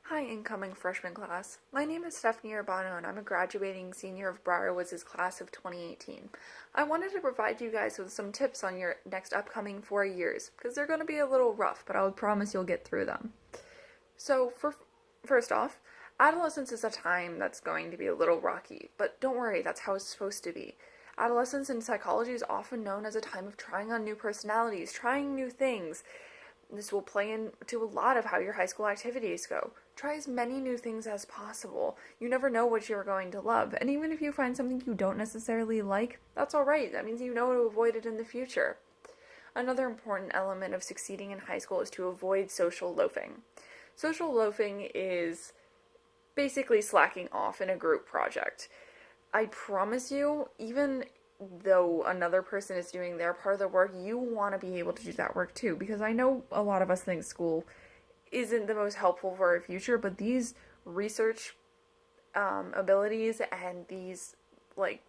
Hi, incoming freshman class. My name is Stephanie Urbano, and I'm a graduating senior of Briarwoods' class of 2018. I wanted to provide you guys with some tips on your next upcoming 4 years, because they're going to be a little rough, but I would promise you'll get through them. So, first off, adolescence is a time that's going to be a little rocky, but don't worry, that's how it's supposed to be. Adolescence in psychology is often known as a time of trying on new personalities, trying new things. This will play into a lot of how your high school activities go. Try as many new things as possible. You never know what you're going to love, and even if you find something you don't necessarily like, that's alright. That means you know to avoid it in the future. Another important element of succeeding in high school is to avoid social loafing. Social loafing is basically slacking off in a group project. I promise you, even though another person is doing their part of the work, you want to be able to do that work too. Because I know a lot of us think school isn't the most helpful for our future, but these research abilities and these like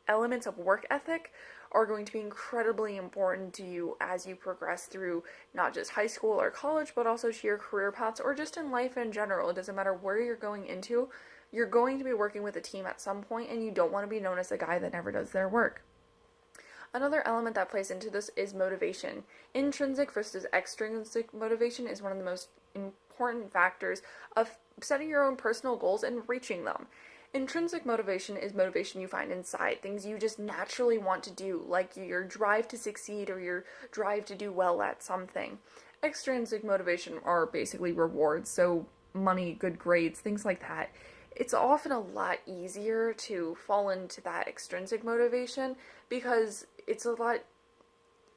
elements of work ethic are going to be incredibly important to you as you progress through not just high school or college, but also to your career paths or just in life in general. It doesn't matter where you're going into, you're going to be working with a team at some point, and you don't want to be known as the guy that never does their work. Another element that plays into this is motivation. Intrinsic versus extrinsic motivation is one of the most important factors of setting your own personal goals and reaching them. Intrinsic motivation is motivation you find inside, things you just naturally want to do, like your drive to succeed or your drive to do well at something. Extrinsic motivation are basically rewards, so money, good grades, things like that. It's often a lot easier to fall into that extrinsic motivation because it's a lot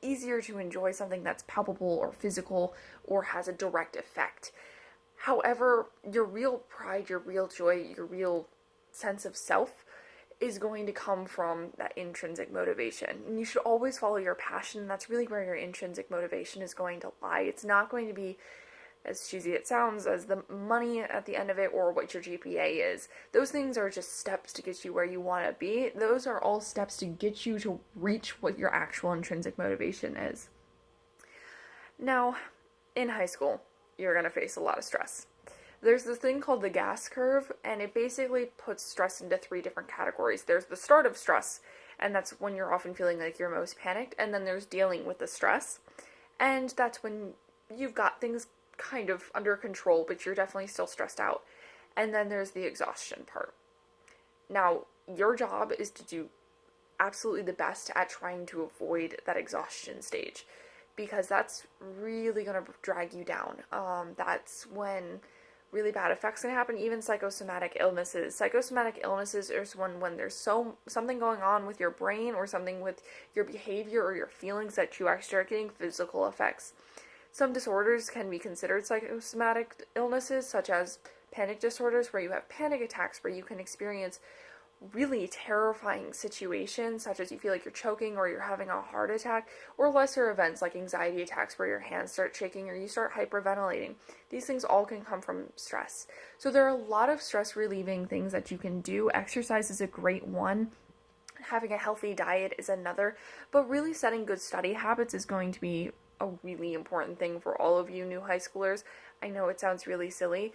easier to enjoy something that's palpable or physical or has a direct effect. However, your real pride, your real joy, your real sense of self is going to come from that intrinsic motivation. And you should always follow your passion. That's really where your intrinsic motivation is going to lie. It's not going to be, as cheesy it sounds, as the money at the end of it or what your GPA is. Those things are just steps to get you where you want to be. Those are all steps to get you to reach what your actual intrinsic motivation is. Now, in high school, you're going to face a lot of stress. There's this thing called the gas curve, and it basically puts stress into three different categories. There's the start of stress, and that's when you're often feeling like you're most panicked, and then there's dealing with the stress, and that's when you've got things kind of under control, but you're definitely still stressed out. And then there's the exhaustion part. Now, your job is to do absolutely the best at trying to avoid that exhaustion stage, because that's really going to drag you down. That's when really bad effects can happen, even psychosomatic illnesses. Psychosomatic illnesses is when there's something going on with your brain or something with your behavior or your feelings that you actually start getting physical effects. Some disorders can be considered psychosomatic illnesses, such as panic disorders, where you have panic attacks, where you can experience really terrifying situations, such as you feel like you're choking or you're having a heart attack, or lesser events like anxiety attacks where your hands start shaking or you start hyperventilating. These things all can come from stress. So there are a lot of stress relieving things that you can do. Exercise is a great one. Having a healthy diet is another, but really setting good study habits is going to be a really important thing for all of you new high schoolers. I know it sounds really silly,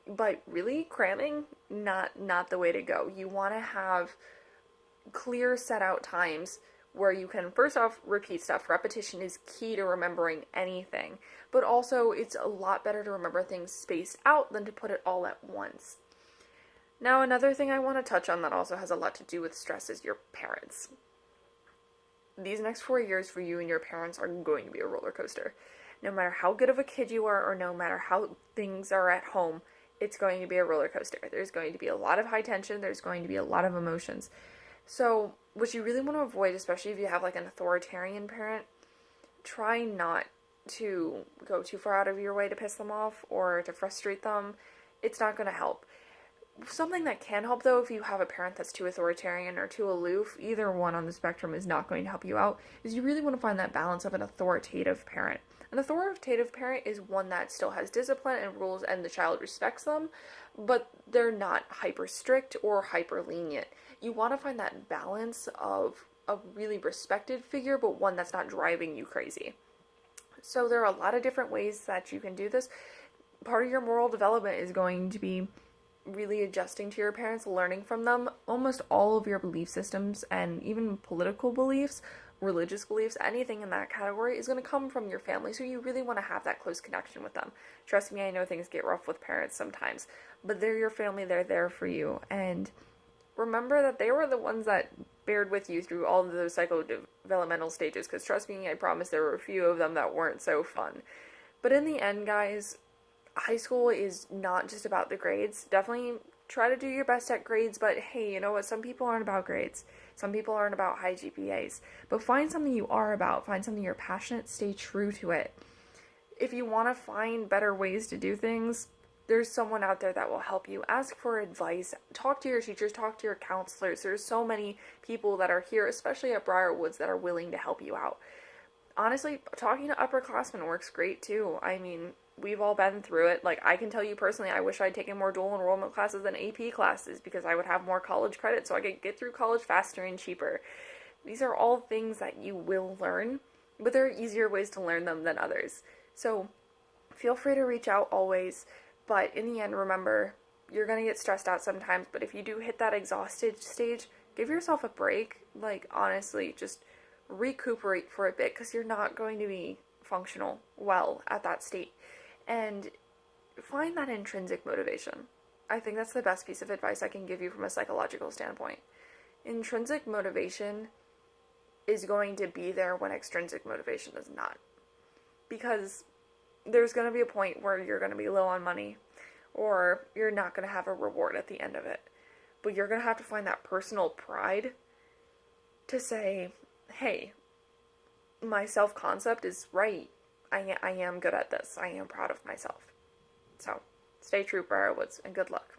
but really cramming, not the way to go. You want to have clear set out times where you can first off repeat stuff. Repetition is key to remembering anything, but also it's a lot better to remember things spaced out than to put it all at once. Now, another thing I want to touch on that also has a lot to do with stress is your parents. These next 4 years for you and your parents are going to be a roller coaster. No matter how good of a kid you are or no matter how things are at home, it's going to be a roller coaster. There's going to be a lot of high tension. There's going to be a lot of emotions. So what you really want to avoid, especially if you have like an authoritarian parent, try not to go too far out of your way to piss them off or to frustrate them. It's not going to help. Something that can help, though, if you have a parent that's too authoritarian or too aloof, either one on the spectrum is not going to help you out, is you really want to find that balance of an authoritative parent. An authoritative parent is one that still has discipline and rules and the child respects them, but they're not hyper strict or hyper lenient. You want to find that balance of a really respected figure, but one that's not driving you crazy. So there are a lot of different ways that you can do this. part of your moral development is going to be really adjusting to your parents, learning from them. Almost all of your belief systems and even political beliefs, religious beliefs, anything in that category is going to come from your family. So you really want to have that close connection with them. Trust me, I know things get rough with parents sometimes, but they're your family, they're there for you. And remember that they were the ones that bared with you through all of those psychodevelopmental stages, because trust me, I promise there were a few of them that weren't so fun. But in the end, guys, high school is not just about the grades. Definitely try to do your best at grades, but hey, you know what? Some people aren't about grades. Some people aren't about high GPAs. But find something you are about. Find something you're passionate. Stay true to it. If you want to find better ways to do things, there's someone out there that will help you. Ask for advice. Talk to your teachers. Talk to your counselors. There's so many people that are here, especially at Briarwoods, that are willing to help you out. Honestly, talking to upperclassmen works great too. I mean, we've all been through it. Like, I can tell you personally, I wish I'd taken more dual enrollment classes than AP classes, because I would have more college credit so I could get through college faster and cheaper. These are all things that you will learn, but there are easier ways to learn them than others. So feel free to reach out always, but in the end, remember, you're going to get stressed out sometimes, but if you do hit that exhausted stage, give yourself a break. Like, honestly, just recuperate for a bit, because you're not going to be functional well at that state. And find that intrinsic motivation. I think that's the best piece of advice I can give you from a psychological standpoint. Intrinsic motivation is going to be there when extrinsic motivation is not. Because there's going to be a point where you're going to be low on money, or you're not going to have a reward at the end of it. But you're going to have to find that personal pride to say, hey, my self-concept is right. I am good at this. I am proud of myself. So, stay true, Briarwoods, and good luck.